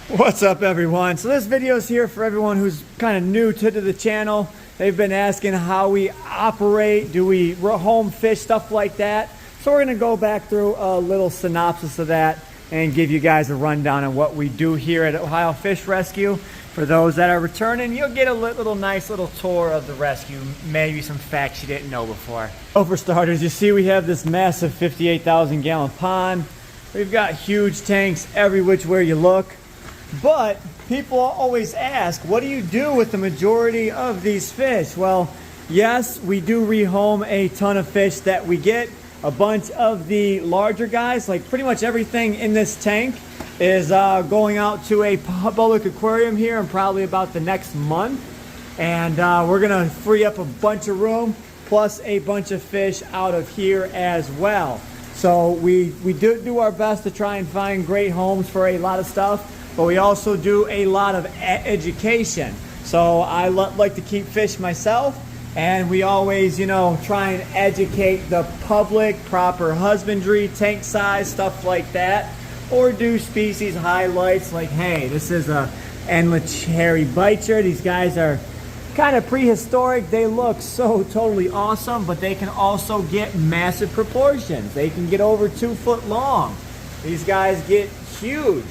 What's up, everyone? So this video is here for everyone who's kind of new to the channel. They've been asking how we operate, do we home fish, stuff like that. So we're going to go back through a little synopsis of that and give you guys a rundown on what we do here at Ohio Fish Rescue. For those that are returning, you'll get a nice little tour of the rescue, maybe some facts you didn't know before. So for starters, you see we have this massive 58,000 gallon pond. We've got huge tanks every which way you look. But people always ask, what do you do with the majority of these fish? Well, yes, we do rehome a ton of fish that we get. A bunch of the larger guys, like pretty much everything in this tank, is going out to a public aquarium here in probably about the next month. And we're going to free up a bunch of room, plus a bunch of fish out of here as well. So we do our best to try and find great homes for a lot of stuff. But we also do a lot of education. So I like to keep fish myself, and we always, you know, try and educate the public, proper husbandry, tank size, stuff like that. Or do species highlights like, hey, this is a endless hairy bicher. These guys are kind of prehistoric. They look so totally awesome, but they can also get massive proportions. They can get over 2 foot long. These guys get huge.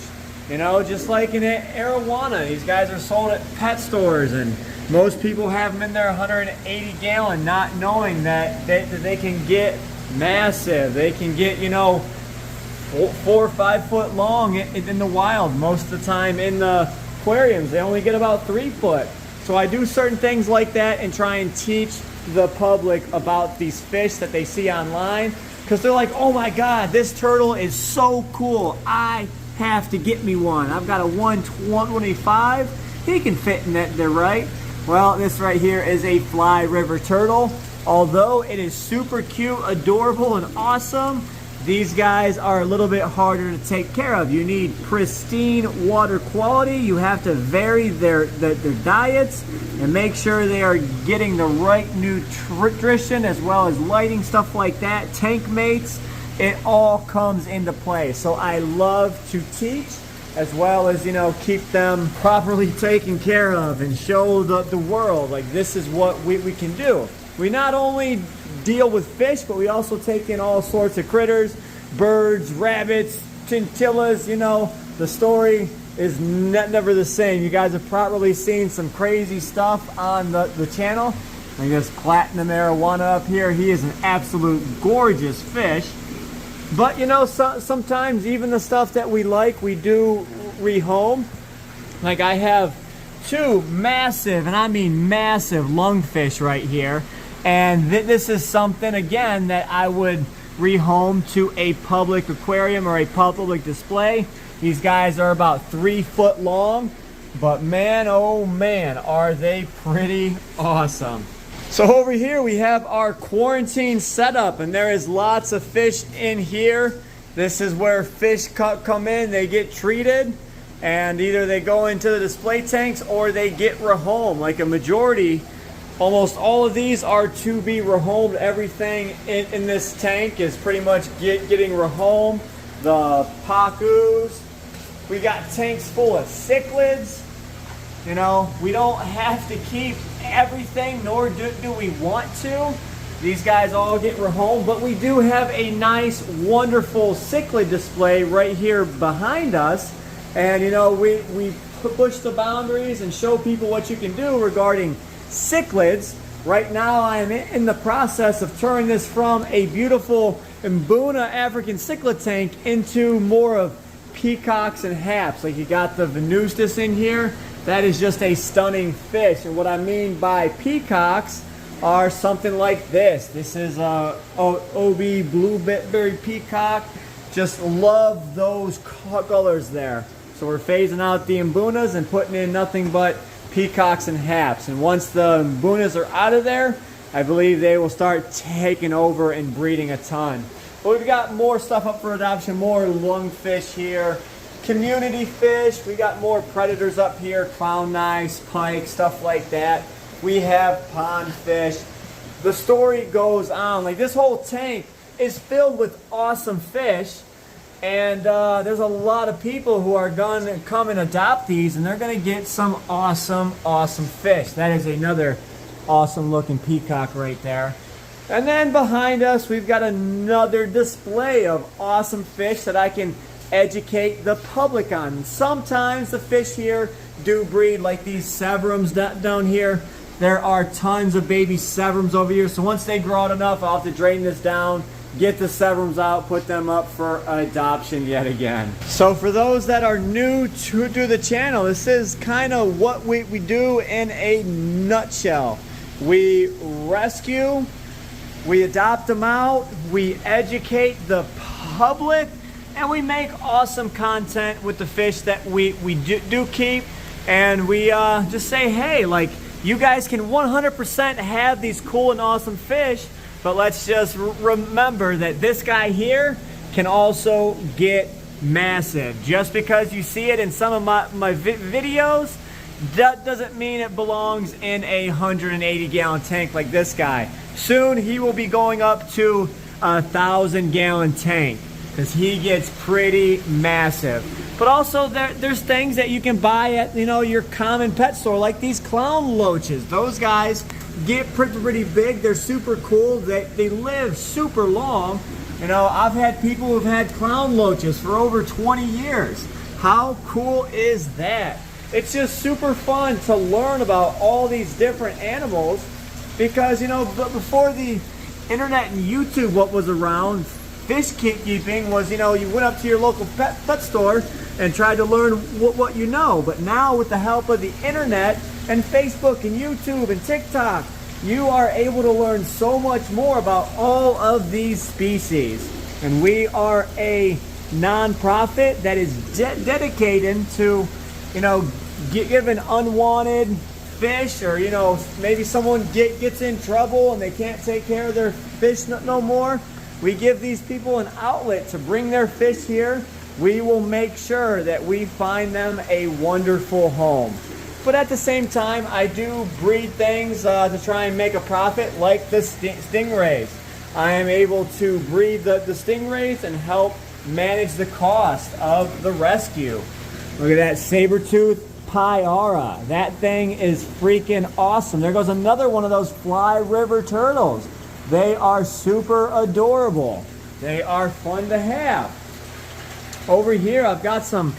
You know, just like in arowana, these guys are sold at pet stores, and most people have them in their 180 gallon, not knowing that they can get massive. They can get, you know, 4 or 5 foot long in the wild. Most of the time in the aquariums, they only get about 3 foot. So I do certain things like that and try and teach the public about these fish that they see online, because they're like, oh my God, this turtle is so cool. I have to get me one. I've got a 125. He can fit in that there, right? Well, this right here is a fly river turtle. Although it is super cute, adorable, and awesome, these guys are a little bit harder to take care of. You need pristine water quality. You have to vary their diets and make sure they are getting the right nutrition, as well as lighting, stuff like that, tank mates. It all comes into play. So I love to teach, as well as, you know, keep them properly taken care of and show the world, like, this is what we can do. We not only deal with fish, but we also take in all sorts of critters, birds, rabbits, chinchillas. You know, the story is never the same. You guys have probably seen some crazy stuff on the channel. Like this platinum arowana up here. He is an absolute gorgeous fish. But, you know, sometimes even the stuff that we like, we do rehome. Like I have 2 massive, and I mean massive, lungfish right here. And this is something, again, that I would rehome to a public aquarium or a public display. These guys are about 3 foot long. But man, oh man, are they pretty awesome. So over here we have our quarantine setup, and there is lots of fish in here. This is where fish come in, they get treated, and either they go into the display tanks or they get rehomed. Like a majority, almost all of these are to be rehomed. Everything in this tank is pretty much getting rehomed. The Pacus, we got tanks full of cichlids. You know, we don't have to keep everything, nor do we want to. These guys all get rehomed, but we do have a nice, wonderful cichlid display right here behind us. And, you know, we push the boundaries and show people what you can do regarding cichlids. Right now, I am in the process of turning this from a beautiful Mbuna African cichlid tank into more of peacocks and haps. Like you got the Venustus in here. That is just a stunning fish. And what I mean by peacocks are something like this. This is a OB blueberry peacock. Just love those colors there. So we're phasing out the Mbunas and putting in nothing but peacocks and haps. And once the Mbunas are out of there, I believe they will start taking over and breeding a ton. But we've got more stuff up for adoption, more lungfish here. Community fish, we got more predators up here, clown knives, pike, stuff like that. We have pond fish. The story goes on. Like this whole tank is filled with awesome fish, And there's a lot of people who are going to come and adopt these, and they're going to get some awesome, awesome fish. That is another awesome looking peacock right there. And then behind us, we've got another display of awesome fish that I can educate the public on. Sometimes the fish here do breed, like these severums down here. There are tons of baby severums over here. So once they grow out enough, I'll have to drain this down, get the severums out, put them up for adoption yet again. So for those that are new to the channel, this is kind of what we do in a nutshell. We rescue, we adopt them out, we educate the public, and we make awesome content with the fish that we do keep. And we just say, hey, like, you guys can 100% have these cool and awesome fish, but let's just remember that this guy here can also get massive. Just because you see it in some of my videos, that doesn't mean it belongs in a 180-gallon tank like this guy. Soon he will be going up to a 1,000-gallon tank because he gets pretty massive. But also there's things that you can buy at, you know, your common pet store, like these clown loaches. Those guys get pretty big. They're super cool. They live super long. You know, I've had people who've had clown loaches for over 20 years. How cool is that? It's just super fun to learn about all these different animals because, you know, before the internet and YouTube, what was around, fish keeping was, you know, you went up to your local pet store and tried to learn what you know. But now with the help of the internet and Facebook and YouTube and TikTok, you are able to learn so much more about all of these species. And we are a nonprofit that is dedicated to, you know, giving unwanted fish, or, you know, maybe someone gets in trouble and they can't take care of their fish no more. We give these people an outlet to bring their fish here. We will make sure that we find them a wonderful home. But at the same time, I do breed things to try and make a profit, like the stingrays. I am able to breed the stingrays and help manage the cost of the rescue. Look at that saber-tooth pyara. That thing is freaking awesome. There goes another one of those fly river turtles. They are super adorable. They are fun to have. Over here, I've got some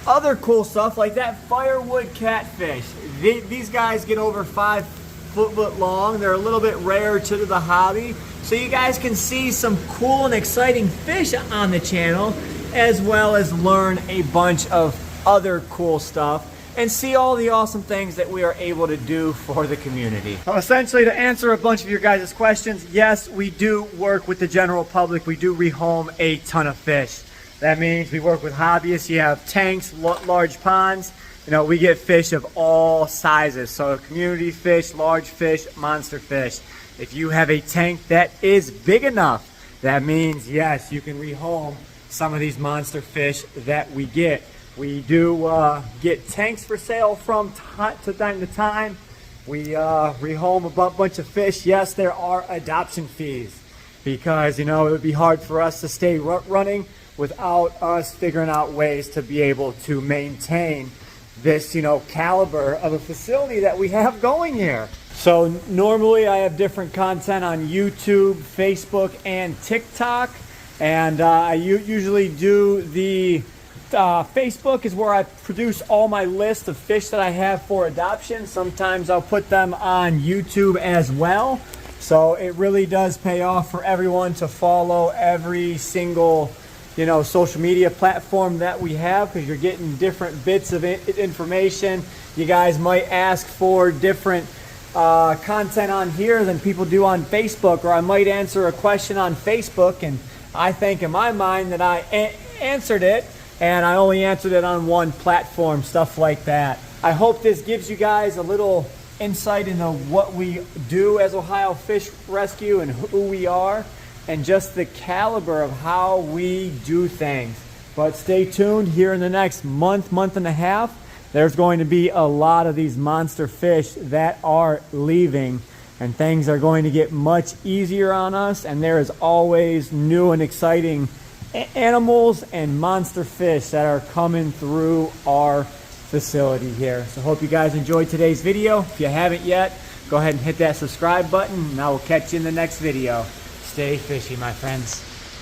other cool stuff like that firewood catfish. These guys get over 5 foot long. They're a little bit rare to the hobby. So you guys can see some cool and exciting fish on the channel, as well as learn a bunch of other cool stuff and see all the awesome things that we are able to do for the community. So essentially, to answer a bunch of your guys' questions, yes, we do work with the general public. We do rehome a ton of fish. That means we work with hobbyists. You have tanks, large ponds. You know, we get fish of all sizes. So community fish, large fish, monster fish. If you have a tank that is big enough, that means, yes, you can rehome some of these monster fish that we get. We do get tanks for sale from time to time. We rehome a bunch of fish. Yes, there are adoption fees because, you know, it would be hard for us to stay running without us figuring out ways to be able to maintain this, you know, caliber of a facility that we have going here. So normally I have different content on YouTube, Facebook, and TikTok, and I usually do the Facebook is where I produce all my list of fish that I have for adoption. Sometimes I'll put them on YouTube as well. So it really does pay off for everyone to follow every single, you know, social media platform that we have, because you're getting different bits of information. You guys might ask for different content on here than people do on Facebook, or I might answer a question on Facebook and I think in my mind that I answered it, and I only answered it on one platform, stuff like that. I hope this gives you guys a little insight into what we do as Ohio Fish Rescue and who we are, and just the caliber of how we do things. But stay tuned. Here in the next month and a half, there's going to be a lot of these monster fish that are leaving, and things are going to get much easier on us, and there is always new and exciting animals and monster fish that are coming through our facility here. So hope you guys enjoyed today's video. If you haven't yet, go ahead and hit that subscribe button, and I will catch you in the next video. Stay fishy, my friends.